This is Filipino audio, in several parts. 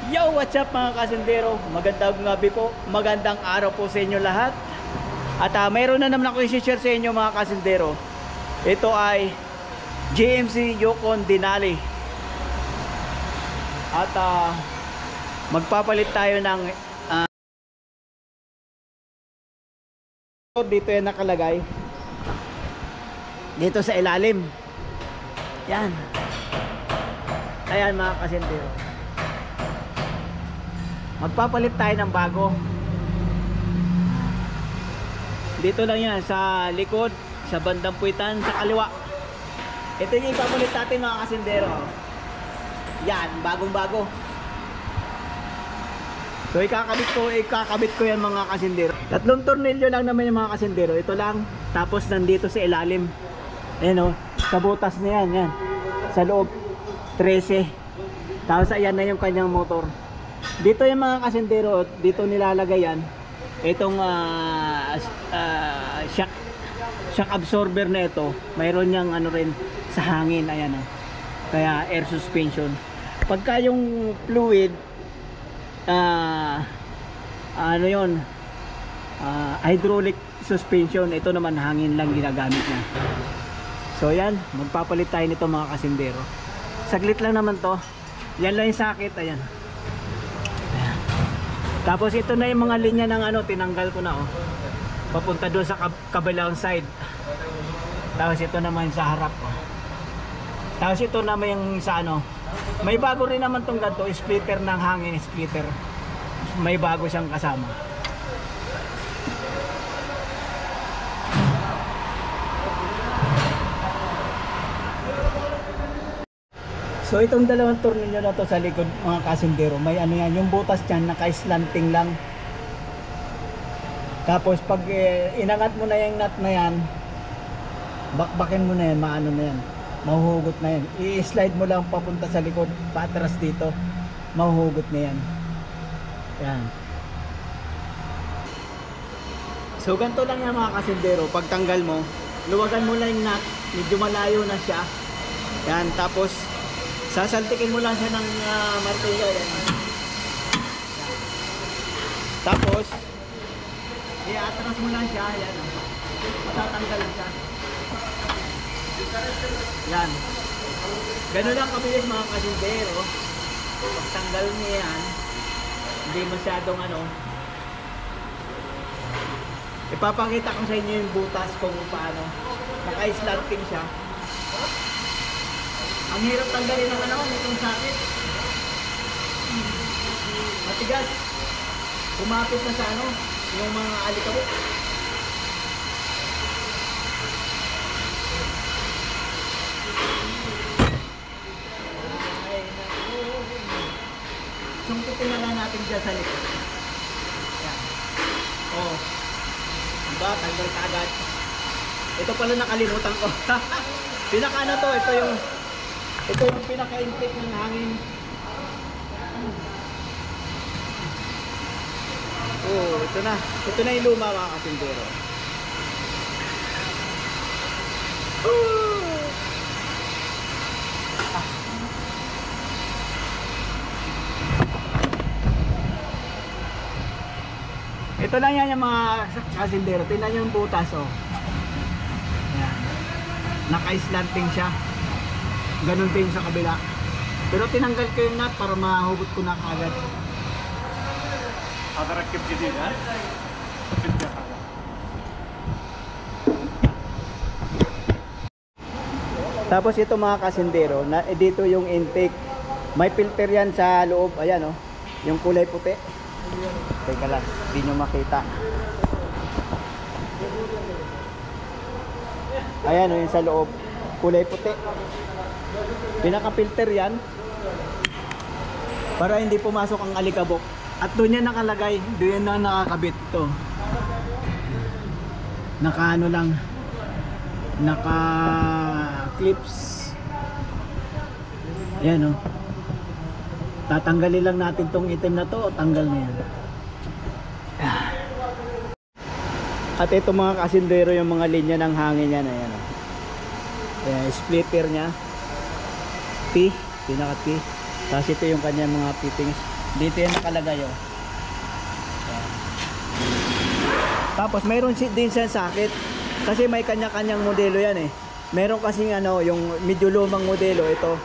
Yo, what's up mga kasindero? Magandang gabi po, magandang araw po sa inyo lahat. At mayroon na naman ako i-share sa inyo mga kasindero. Ito ay GMC Yukon Denali. At magpapalit tayo ng dito yan nakalagay. Dito sa ilalim. Yan. Ayan mga kasindero. Magpapalit tayo ng bago. Dito lang yan sa likod, sa bandang puwitan, sa kaliwa. Ito yung ipapalit natin mga kasindero. Yan, bagong bago. So ikakabit ko yan mga kasindero. 3 tornilyo lang naman yung mga kasindero. Ito lang, tapos nandito sa ilalim. Ayan o, sa butas na yan, yan. Sa loob 13. Tapos ayan na yung kanyang motor. Dito yung mga kasindero, dito nilalagay yan. Itong shock absorber na ito, mayroon niyang ano rin sa hangin, ayan o. Kaya air suspension. Pagka yung fluid, ano yun, hydraulic suspension, ito naman hangin lang ginagamit niya. So yan, magpapalit tayo nito mga kasindero. Saglit lang naman to. Yan lang yung sakit, ayan. Tapos ito na yung mga linya ng ano, tinanggal ko na oh. Papunta doon sa kabilang side. Tapos ito naman sa harap oh. Tapos ito naman yung sa ano. May bago rin naman tong ganito, splitter ng hangin, splitter. May bago siyang kasama. So itong dalawang tornilyo na to sa likod mga kasindero, may ano yan, yung butas dyan naka-slanting lang. Tapos pag inangat mo na yung nut na yan, bakbakin mo na yan, maano na yan, mahuhugot na yan. I-slide mo lang papunta sa likod, patras dito, mahuhugot na yan. Yan. So ganito lang yan mga kasindero, pag tanggal mo, luwagan mo lang yung nut, medyo malayo na siya. Yan, tapos sasaltikin mo lang siya ng martilyo yan. Tapos i-atras mo lang siya yan. Matatanggal lang siya. Yan. Ganun lang kabilis mga kasindero. Pagtanggal niya yan, hindi masyadong ano. Ipapakita ko sa inyo yung butas kung paano. Naka-slanting siya. Ang hirap tanggalin ng ano, itong sakit. Matigas. Kumapit na sa ano, yung mga alikabok. Sungkitin na lang natin dyan sa likod. Yan. Oh. Diba, tanggal ka agad. Ito pala nakalimutan ko. Pinaka ano to, ito yung pinaka-intake ng hangin. Oh, ito na. Ito na yung luma mga kasindero. Ito lang yan yung mga kasindero. Tingnan yung butas oh. Ayan. Naka-slanting siya. Ganun din sa kabila. Pero tinanggal ko yung nut para mahugot ko na kagad. Rakip din ha? Tapos ito mga kasindero, dito yung intake. May filter yan sa loob. Ayan oh. Yung kulay puti. Teka lang, hindi nyo makita. Ayan oh, yung sa loob. Kulay puti. Pinaka-filter yan para hindi pumasok ang alikabok. At doon yan nakalagay, doon yan na nakakabit ito. Naka ano lang, naka clips. Ayan o. Tatanggalin lang natin tong item na to, o tanggal na yan. At ito mga kasindero, yung mga linya ng hangin yan. Ayan o. Ayan, splitter nya P, pinaka P. Tapos ito yung kanya mga fittings. Dito yan nakalagay oh. Yan. Tapos mayroon din siya sakit. Kasi may kanya-kanyang modelo yan eh. Meron kasing ano, yung medyo lumang modelo ito.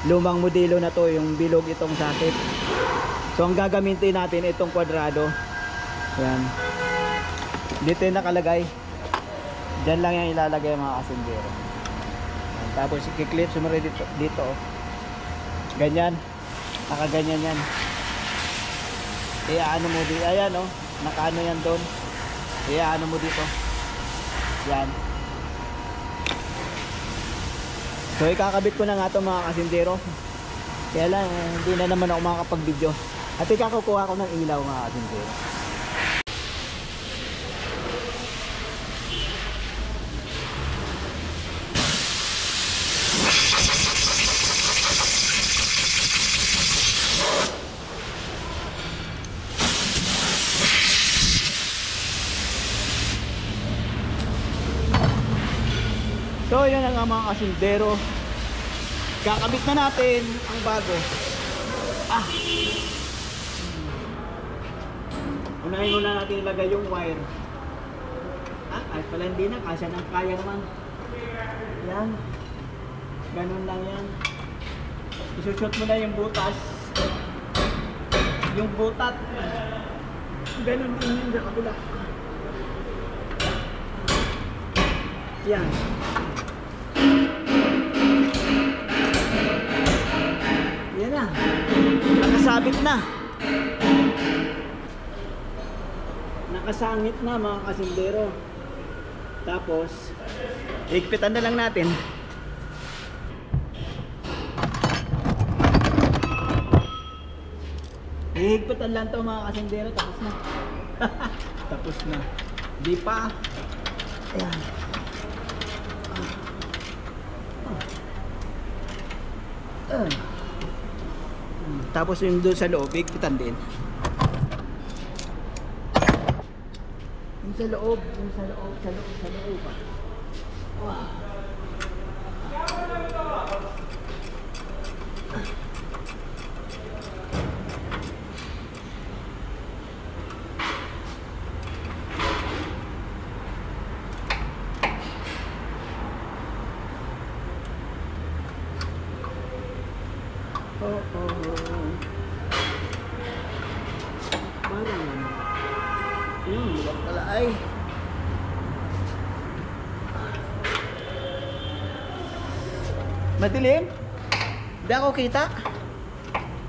Lumang modelo na to, yung bilog itong sakit. So ang gagamitin natin itong kwadrado. Yan. Dito yung nakalagay. Diyan lang yung ilalagay mga kasindero. Yan. Tapos i-clip sumunod dito oh. Ganyan. Nakaganyan yan. Ano mo dito. Ayan oh. Nakaano yan doon. Ano mo dito. Yan. So ikakabit ko na nga ito mga kasindero. Kaya lang hindi na naman ako makakapag-video. At ikakukuha ko ng ilaw mga kasindero. So yan ang mga kasindero. Kakabit na natin ang bago. Unahin muna natin ilagay yung wire. Ay pala hindi na. Kasya ng kaya naman. Yan. Ganun lang yan. Isushoot mo na yung butas. Yung butat. Ganun din yung kabila. Yan. Yan na. Nakasabit na. Nakasangit na mga kasindero. Tapos higpitan na lang natin. Hihigpitan lang to mga kasindero. Tapos na. Tapos na. Di pa. Ayan. Tapos yung doon sa loob, higpitan din. Yung sa loob, sa loob. Wow. Luwag pala ay. Madilim? Hindi ako kita.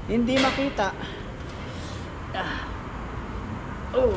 Hindi makita. Oh.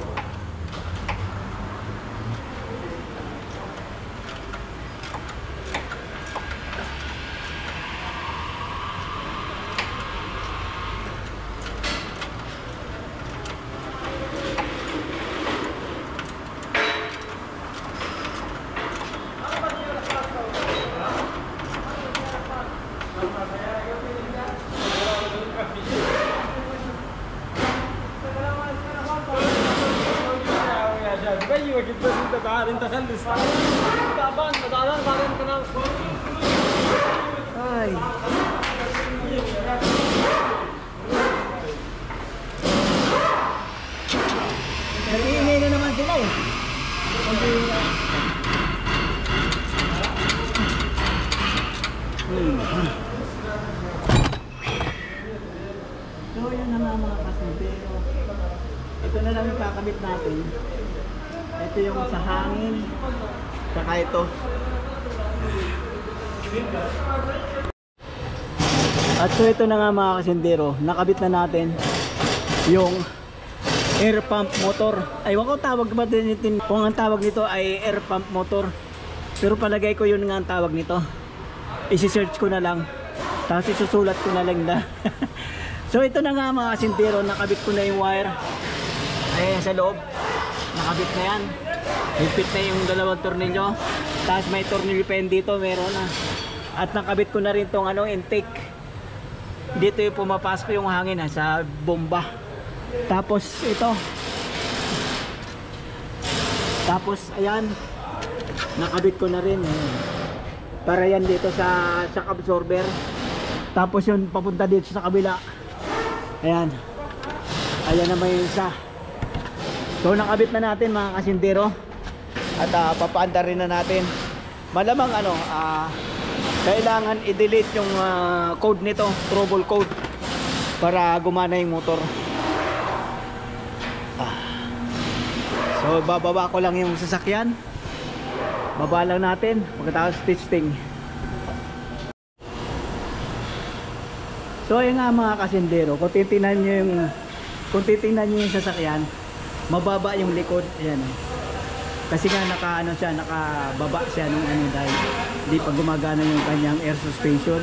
Ay. Nag-iingay na naman sila eh. So yan na mga kasindero. Ito na lang yung kakabit natin. Ito yung sa hangin. Saka ito. At so ito na nga mga kasindero. Nakabit na natin yung air pump motor. Aywan ko tawag ba din ito. Kung ang tawag nito ay air pump motor. Pero palagay ko yun nga ang tawag nito. Isi-search ko na lang. Tapos isusulat ko na lang na. So ito na nga mga kasindero. Nakabit ko na yung wire. Ayan sa loob. Nakabit na yan. Higpit na yung dalawang tornilyo. Tapos may tornilyo pen dito. Meron na. At nakabit ko na rin tong intake. Dito yung pumapasok yung hangin sa bomba. Tapos ito. Tapos ayan. Nakabit ko na rin. Para yan dito sa shock absorber. Tapos yun papunta dito sa kabila. Ayan. Ayan naman yung isa. So nakabit na natin mga kasindero. At papaanda rin na natin. Malamang kailangan i-delete yung code nito, trouble code, para gumana yung motor. So bababa ko lang yung sasakyan. Baba lang natin pagkatapos testing. So ayun nga mga kasindero, kung titingnan nyo yung sasakyan, mababa yung likod. Ayan. Kasi nga nakababa siya nung dahil hindi pa gumagana yung kanyang air suspension.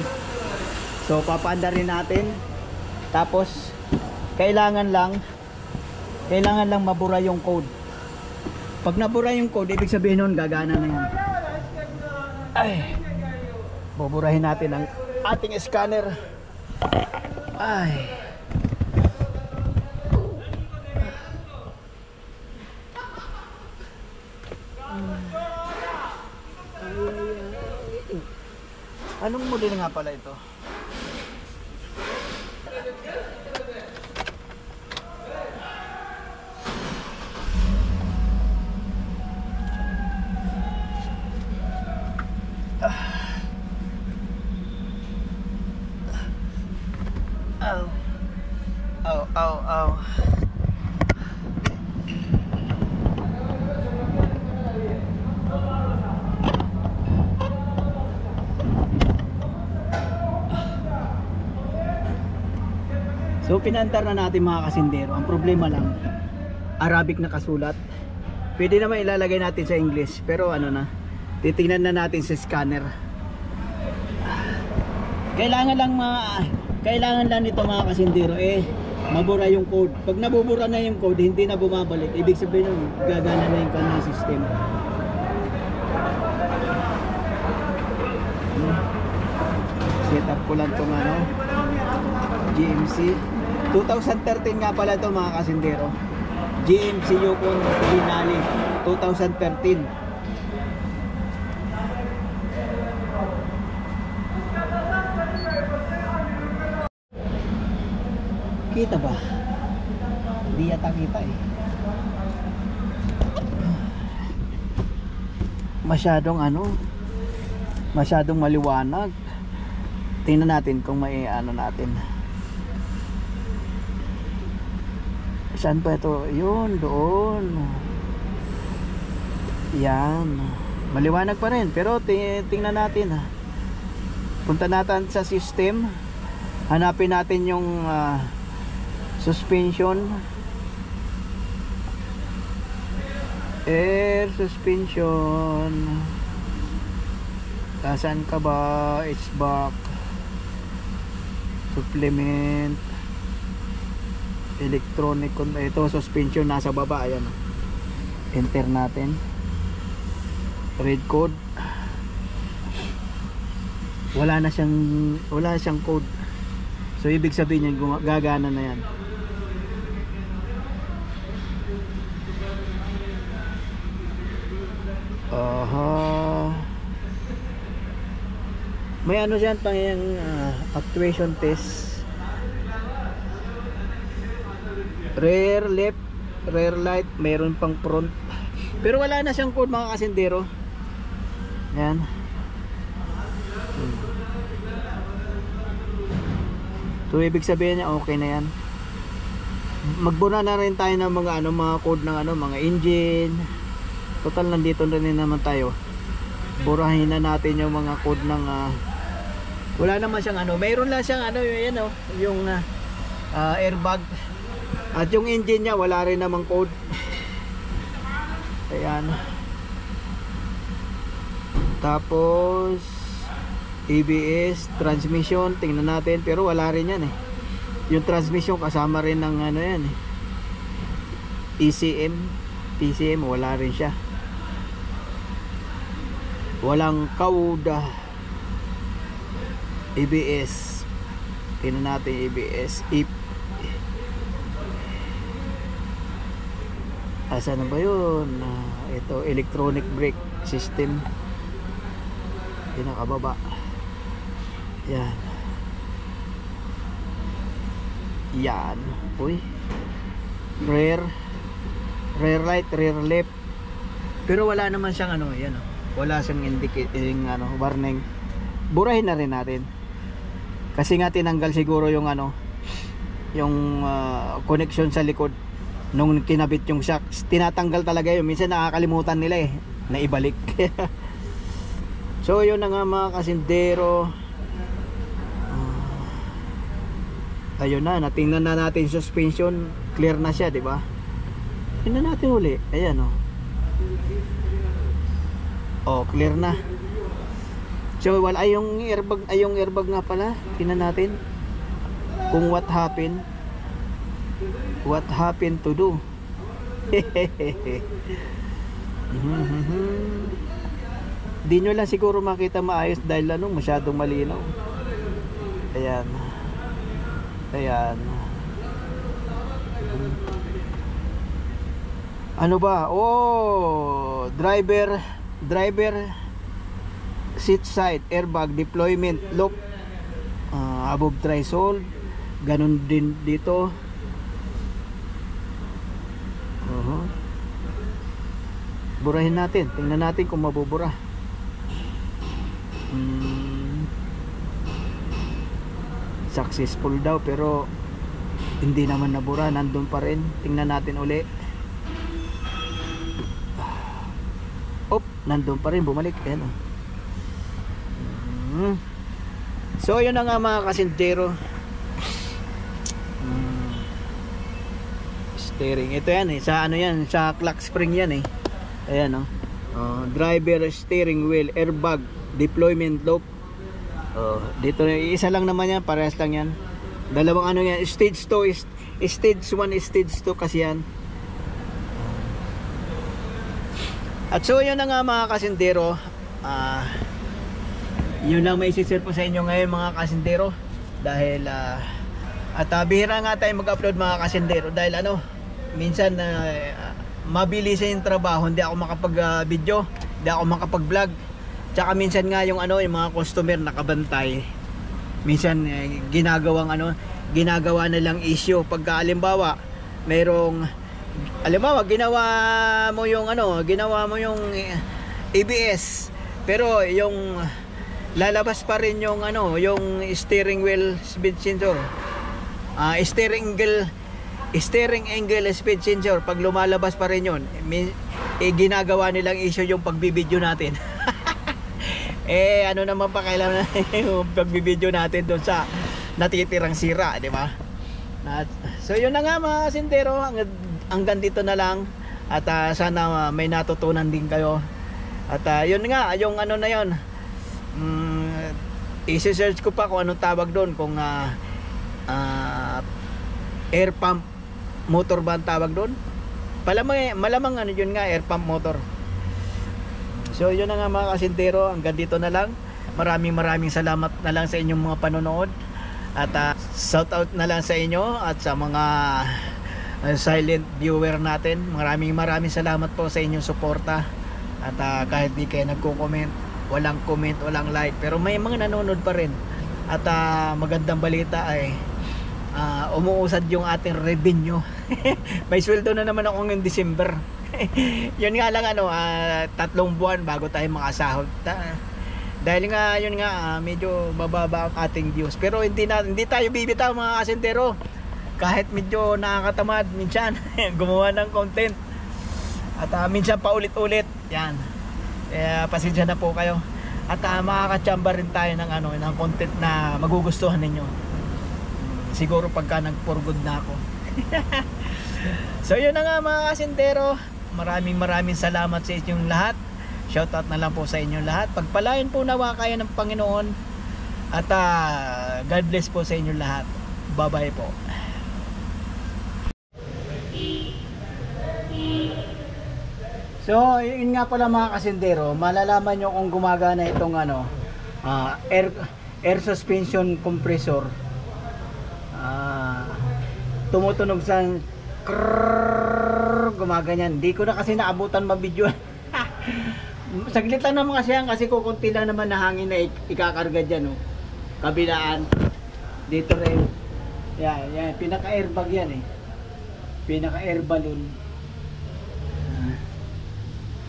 So papaanda rin natin. Tapos kailangan lang mabura yung code. Pag nabura yung code, ibig sabihin nun gagana na yan. Ay, buburahin natin ang ating scanner. Ay, anong model nga pala ito? Ow. So pinantar na natin mga kasindero. Ang problema lang, Arabic na kasulat. Pwede naman ilalagay natin sa English, pero titingnan na natin sa scanner. Kailangan lang nito mga kasindero mabura yung code. Pag nabubura na yung code, hindi na bumabalik. Ibig sabihin nun, gagana na yung kanyang system. Set up ko lang itong GMC 2013 nga pala ito mga kasindero. GMC Yukon Denali 2013. Kita ba? Hindi yata kita masyadong maliwanag. Tingnan natin kung may natin. Saan pa ito? Yun, doon. Yan. Maliwanag pa rin, pero tingnan natin. Punta natin sa system. Hanapin natin yung suspension, air suspension. Saan ka ba? It's back, supplement, electronic. Ito suspension nasa baba. Ayan, enter natin, red code. Wala siyang code. So ibig sabihin niyan gagana na yan. May dyan pang yung actuation test. Rear left, rear light, mayroon pang front. Pero wala na siyang code mga kasindero. Yan. So ibig sabihin niya okay na yan. Magbura na rin tayo ng mga code ng mga engine. Total nandito na rin naman tayo. Burahin na natin yung mga code ng wala naman siyang mayroon lang siyang yung airbag. At yung engine niya wala rin namang code. Ayan. Tapos ABS, transmission, tingnan natin, pero wala rin yan yung transmission kasama rin ng yan ECM, PCM, wala rin siya. Walang kauda. ABS, tingnan natin ABS. Asa na ba yun? Ito, electronic brake system, pinakababa. Yan. Uy, rear, rear right, rear left. Pero wala naman siyang ano, yan oh. Wala siyang indicating ano, warning. Burahin na rin natin. Kasi nga tinanggal siguro yung ano, yung connection sa likod nung kinabit yung shocks. Tinatanggal talaga yun. Minsan nakakalimutan nila eh na ibalik. So yun na nga mga kasindero. Ayun na, natingnan na natin suspension, clear na siya, di ba? Tingnan natin uli. Ayan oh. Oh, clear na. So wala yung airbag nga pala. Tingnan natin kung what happened to do. Di nyo lang siguro makita maayos dahil ano, masyadong malinaw. Ayan. Ayan. Ano ba? Oh, driver seat side airbag deployment lock, above threshold. Ganun din dito. Burahin natin. Tingnan natin kung mabubura. Successful daw pero hindi naman nabura. Nandun pa rin. Tingnan natin uli. Nandun pa rin. Bumalik. Ayan. So yun na nga mga kasintero. Steering. Ito yan eh. Sa ano yan? Sa clock spring yan eh. Ayan oh. Driver steering wheel airbag deployment lock. Dito isa lang naman yan, parehas lang yan. Dalawang ano yan, stage 2 stage 1 stage 2 kasi yan. At so yun na nga mga kasindero. Yun lang may isi-share po sa inyo ngayon mga kasindero. Dahil bihira nga tayo mag-upload mga kasindero. Dahil ano, minsan mabilis yung trabaho, hindi ako makapag-video, hindi ako makapag-vlog. Tsaka minsan nga yung ano, yung mga customer nakabantay. Minsan ginagawa na lang issue. Pagka halimbawa, mayroong ginawa mo yung ABS, pero yung lalabas pa rin yung ano, yung steering wheel speed sensor. Steering angle speed sensor, pag lumalabas pa rin yun, ginagawa nilang issue yung pagbibideo natin. Ano naman pa kailangan yung pagbibideo natin doon sa natitirang sira, di ba? So yun na nga mga kasintero, hanggang dito na lang. At sana may natutunan din kayo. At yun nga, yung ano na yun, isi-search ko pa kung anong tawag doon, kung air pump motor ba ang tawag doon. Malamang ano yun nga, air pump motor. So yun na nga mga kasintero, hanggang dito na lang. Maraming salamat na lang sa inyong mga panonood. At shout out na lang sa inyo at sa mga silent viewer natin. Maraming salamat po sa inyong suporta. At kahit di kayo nagko-comment, walang comment, walang like, pero may mga nanonood pa rin. At magandang balita ay umuusad yung ating revenue. May sweldo na naman ako ngayong December. Yun nga lang 3 buwan bago tayo makasahod. Dahil nga yun nga medyo bababa ang ating views. Pero hindi tayo bibitaw mga kasintero. Kahit medyo nakakatamad minsan gumawa ng content. At minsan paulit-ulit. Yan. Pasensya na po kayo. At makakachamba rin tayo ng content na magugustuhan ninyo. Siguro pagka nag-for good na ako. So yun na nga mga kasintero. Maraming salamat sa inyong lahat. Shoutout na lang po sa inyong lahat. Pagpalain po nawa kayo ng Panginoon. At God bless po sa inyong lahat. Bye bye po. So yun nga pala mga kasindero, malalaman nyo kung gumagana itong air suspension compressor. Tumutunog sa gumaganyan. Hindi ko na kasi naabutan mabidyo. Saglit lang naman kasi yan, kasi kukunti lang naman na hangin na ikakarga dyan. Kabilaan dito rin. Yan, pinaka airbag yan eh. pinaka air balloon.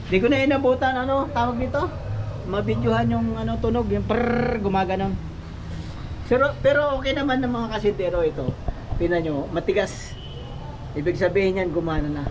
Hindi ko na inabutan ano tawag nito. Mabidyohan yung ano tunog, yung prrrr, gumaganon. Pero okay naman ng mga kasintero ito. Tingnan nyo, matigas. Ibig sabihin yan gumana na.